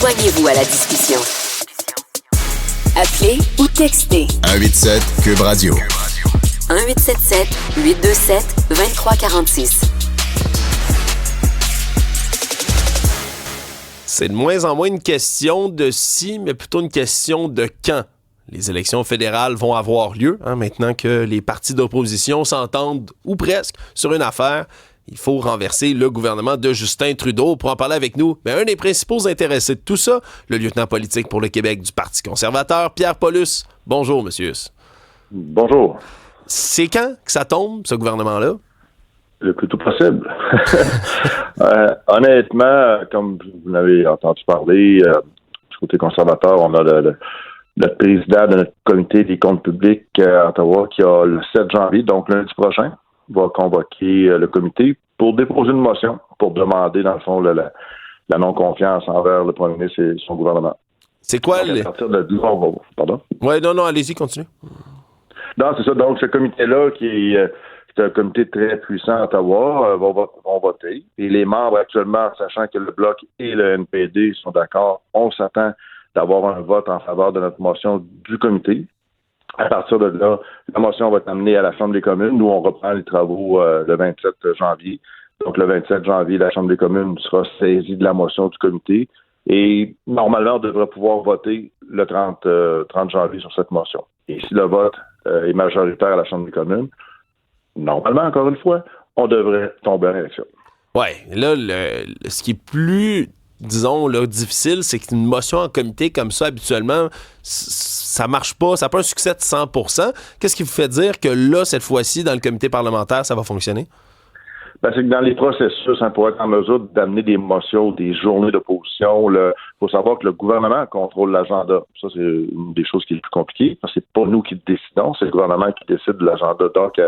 Joignez-vous à la discussion. Appelez ou textez 187 Cube Radio. 1877-827-2346. C'est de moins en moins une question de si, mais plutôt une question de quand les élections fédérales vont avoir lieu. Maintenant que les partis d'opposition s'entendent, ou presque, sur une affaire, il faut renverser le gouvernement de Justin Trudeau. Pour en parler avec nous, un des principaux intéressés de tout ça, le lieutenant politique pour le Québec du Parti conservateur, Pierre Paulus. Bonjour, monsieur Huss. Bonjour. C'est quand que ça tombe, ce gouvernement-là? Le plus tôt possible. Honnêtement, comme vous l'avez entendu parler, du côté conservateur, on a le président de notre comité des comptes publics à Ottawa qui a le 7 janvier, donc lundi prochain, va convoquer le comité pour déposer une motion pour demander, dans le fond, la non-confiance envers le premier ministre et son gouvernement. C'est quoi donc, à partir de là, pardon? Oui, non, allez-y, continue. Non, c'est ça. Donc, ce comité-là, qui est un comité très puissant à Ottawa, vont voter. Et les membres, actuellement, sachant que le Bloc et le NPD sont d'accord, on s'attend d'avoir un vote en faveur de notre motion du comité. À partir de là, la motion va être amenée à la Chambre des communes. Nous, on reprend les travaux le 27 janvier. Donc, le 27 janvier, la Chambre des communes sera saisie de la motion du comité. Et normalement, on devrait pouvoir voter le 30 janvier sur cette motion. Et si le vote est majoritaire à la Chambre des communes, normalement, encore une fois, on devrait tomber en élection. Oui, là, ce qui est plus, disons, là, difficile, c'est qu'une motion en comité comme ça, habituellement, ça marche pas, ça n'a pas un succès de 100%. Qu'est-ce qui vous fait dire que là, cette fois-ci, dans le comité parlementaire, ça va fonctionner? C'est que dans les processus, pour être en mesure d'amener des motions, des journées d'opposition, il faut savoir que le gouvernement contrôle l'agenda. Ça, c'est une des choses qui est le plus compliquée, parce que c'est pas nous qui décidons, c'est le gouvernement qui décide de l'agenda. Donc,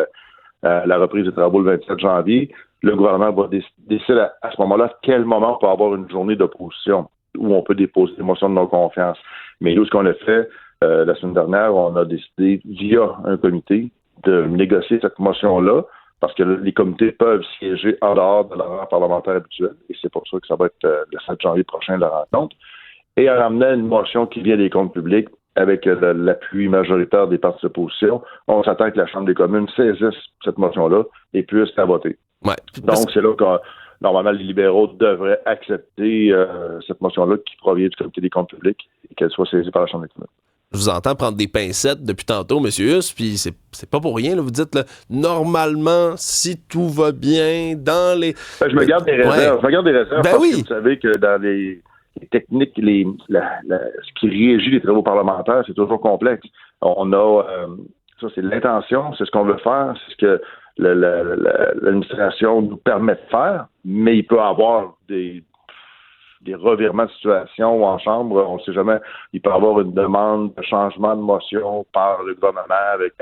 la reprise des travaux le 27 janvier, le gouvernement va décider à ce moment-là à quel moment on peut avoir une journée d'opposition où on peut déposer des motions de non-confiance. Mais nous, ce qu'on a fait la semaine dernière, on a décidé, via un comité, de négocier cette motion-là, parce que les comités peuvent siéger en dehors de leur parlementaire habituel, et c'est pour ça que ça va être le 7 janvier prochain, la rencontre, et en amenant une motion qui vient des comptes publics, avec l'appui majoritaire des partis d'opposition, on s'attend que la Chambre des communes saisisse cette motion-là et puisse la voter. Ouais. Donc, c'est là que, normalement, les libéraux devraient accepter cette motion-là qui provient du comité des comptes publics et qu'elle soit saisie par la Chambre des communes. Je vous entends prendre des pincettes depuis tantôt, M. Huss, puis c'est pas pour rien. Là, vous dites, là, normalement, si tout va bien dans les... je me garde des réserves. Je me garde des réserves parce que vous savez que dans les techniques, ce qui régit les travaux parlementaires, c'est toujours complexe. On a... ça, c'est l'intention, c'est ce qu'on veut faire, c'est ce que l'administration nous permet de faire, mais il peut y avoir des revirements de situation en chambre, on ne sait jamais, il peut y avoir une demande de changement de motion par le gouvernement avec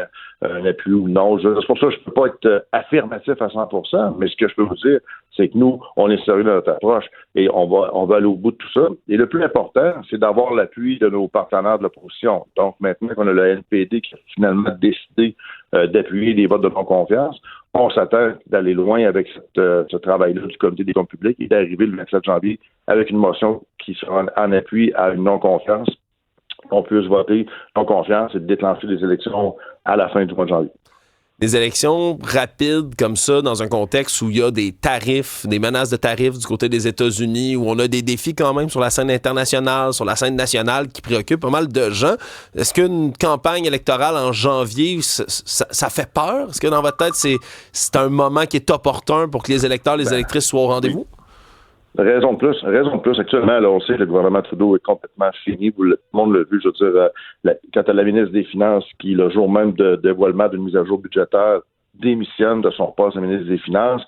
un appui ou non. C'est pour ça que je ne peux pas être affirmatif à 100%, mais ce que je peux vous dire, c'est que nous, on est sérieux dans notre approche et on va aller au bout de tout ça. Et le plus important, c'est d'avoir l'appui de nos partenaires de l'opposition. Donc maintenant qu'on a le NPD qui a finalement décidé d'appuyer les votes de non-confiance, on s'attend d'aller loin avec ce travail-là du comité des comptes publics et d'arriver le 27 janvier avec une motion qui sera en appui à une non-confiance, qu'on puisse voter non-confiance et déclencher des élections à la fin du mois de janvier. Des élections rapides comme ça, dans un contexte où il y a des tarifs, des menaces de tarifs du côté des États-Unis, où on a des défis quand même sur la scène internationale, sur la scène nationale qui préoccupent pas mal de gens. Est-ce qu'une campagne électorale en janvier, ça fait peur? Est-ce que dans votre tête, c'est un moment qui est opportun pour que les électeurs, les électrices soient au rendez-vous? Raison de plus. Actuellement, là, on sait que le gouvernement Trudeau est complètement fini. Tout le monde l'a vu, je veux dire, quand la ministre des Finances, qui, le jour même de dévoilement d'une mise à jour budgétaire, démissionne de son poste de ministre des Finances,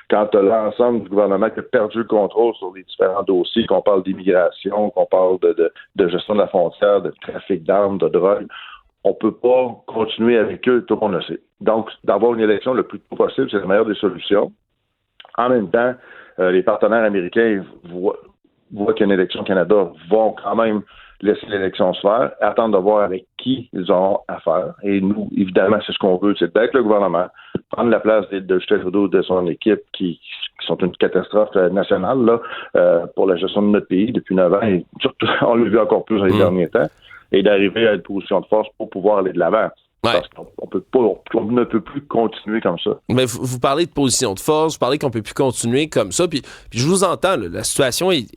quand l'ensemble du gouvernement qui a perdu le contrôle sur les différents dossiers, qu'on parle d'immigration, qu'on parle de gestion de la frontière, de trafic d'armes, de drogue, on peut pas continuer avec eux, tout le monde le sait. Donc, d'avoir une élection le plus tôt possible, c'est la meilleure des solutions. En même temps, les partenaires américains voient qu'il y a une élection au Canada, vont quand même laisser l'élection se faire, attendre de voir avec qui ils auront affaire. Et nous, évidemment, c'est ce qu'on veut, c'est d'être le gouvernement, prendre la place de Justin Trudeau, de son équipe, qui sont une catastrophe nationale là, pour la gestion de notre pays depuis 9 ans, et surtout, on l'a vu encore plus dans les derniers temps, et d'arriver à une position de force pour pouvoir aller de l'avant. Ouais. Parce qu'on ne peut plus continuer comme ça. Mais vous parlez de position de force, vous parlez qu'on peut plus continuer comme ça, puis je vous entends, là, la situation est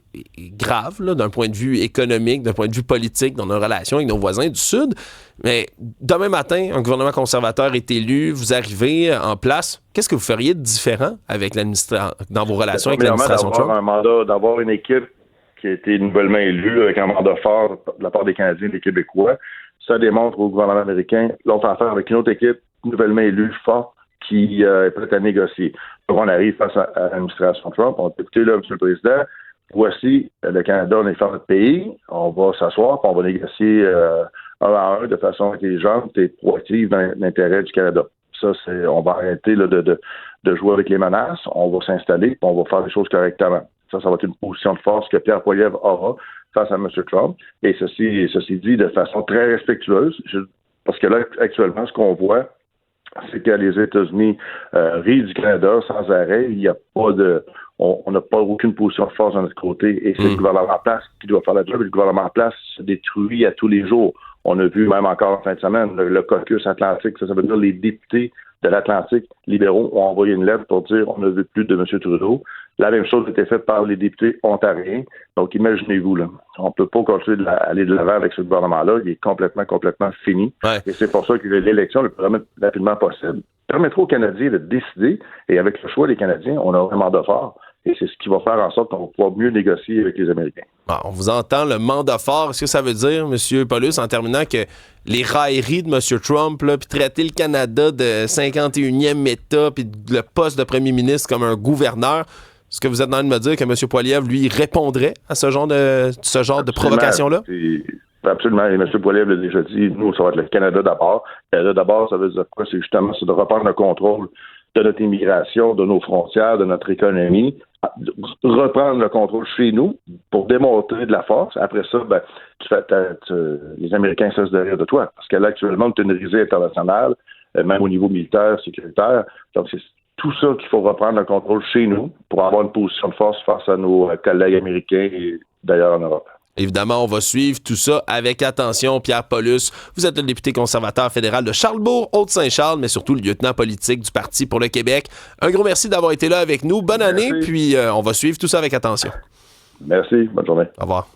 grave là, d'un point de vue économique, d'un point de vue politique, dans nos relations avec nos voisins du Sud, mais demain matin, un gouvernement conservateur est élu, vous arrivez en place, qu'est-ce que vous feriez de différent avec dans vos relations avec l'administration Trump? D'avoir une équipe qui a été nouvellement élue avec un mandat fort de la part des Canadiens et des Québécois. Ça démontre au gouvernement américain l'autre affaire avec une autre équipe nouvellement élue, forte, qui est prête à négocier. Donc, on arrive face à l'administration Trump. On dit, écoutez, là, M. le Président, voici le Canada, on est fier de notre pays. On va s'asseoir, puis on va négocier un à un de façon intelligente et proactive dans l'intérêt du Canada. Ça, on va arrêter là, de jouer avec les menaces. On va s'installer, puis on va faire les choses correctement. Ça va être une position de force que Pierre Poilievre aura face à M. Trump. Et ceci dit de façon très respectueuse, parce que là, actuellement, ce qu'on voit, c'est que les États-Unis rient du Canada sans arrêt. Il n'y a pas on n'a pas aucune position de force de notre côté. Et c'est le gouvernement en place qui doit faire la job. Et le gouvernement en place se détruit à tous les jours. On a vu même encore en fin de semaine le caucus atlantique. Ça veut dire les députés de l'Atlantique libéraux ont envoyé une lettre pour dire on ne veut plus de M. Trudeau. La même chose a été faite par les députés ontariens. Donc, imaginez-vous, là, on ne peut pas continuer d'aller de l'avant avec ce gouvernement-là. Il est complètement fini. Ouais. Et c'est pour ça que l'élection, le plus rapidement possible, permettra aux Canadiens de décider. Et avec le choix des Canadiens, on a un mandat fort. Et c'est ce qui va faire en sorte qu'on va pouvoir mieux négocier avec les Américains. Bon, on vous entend, le mandat fort. Est-ce que ça veut dire, M. Paulus, en terminant, que les railleries de M. Trump, puis traiter le Canada de 51e État, puis le poste de premier ministre comme un gouverneur, est-ce que vous êtes en train de me dire que M. Poilievre, lui, répondrait à ce genre de provocation-là? Absolument. Et M. Poilievre l'a déjà dit, nous, ça va être le Canada d'abord. Le Canada d'abord, ça veut dire quoi? C'est justement de reprendre le contrôle de notre immigration, de nos frontières, de notre économie, reprendre le contrôle chez nous pour démontrer de la force. Après ça, les Américains cessent de rire de toi. Parce que là, actuellement, tu as une risée internationale, même au niveau militaire, sécuritaire. Donc, c'est tout ça qu'il faut reprendre le contrôle chez nous pour avoir une position de force face à nos collègues américains et d'ailleurs en Europe. Évidemment, on va suivre tout ça avec attention. Pierre Paulus, vous êtes le député conservateur fédéral de Charlesbourg, Haute-Saint-Charles, mais surtout le lieutenant politique du Parti pour le Québec. Un gros merci d'avoir été là avec nous. Bonne année, puis on va suivre tout ça avec attention. Merci. Bonne journée. Au revoir.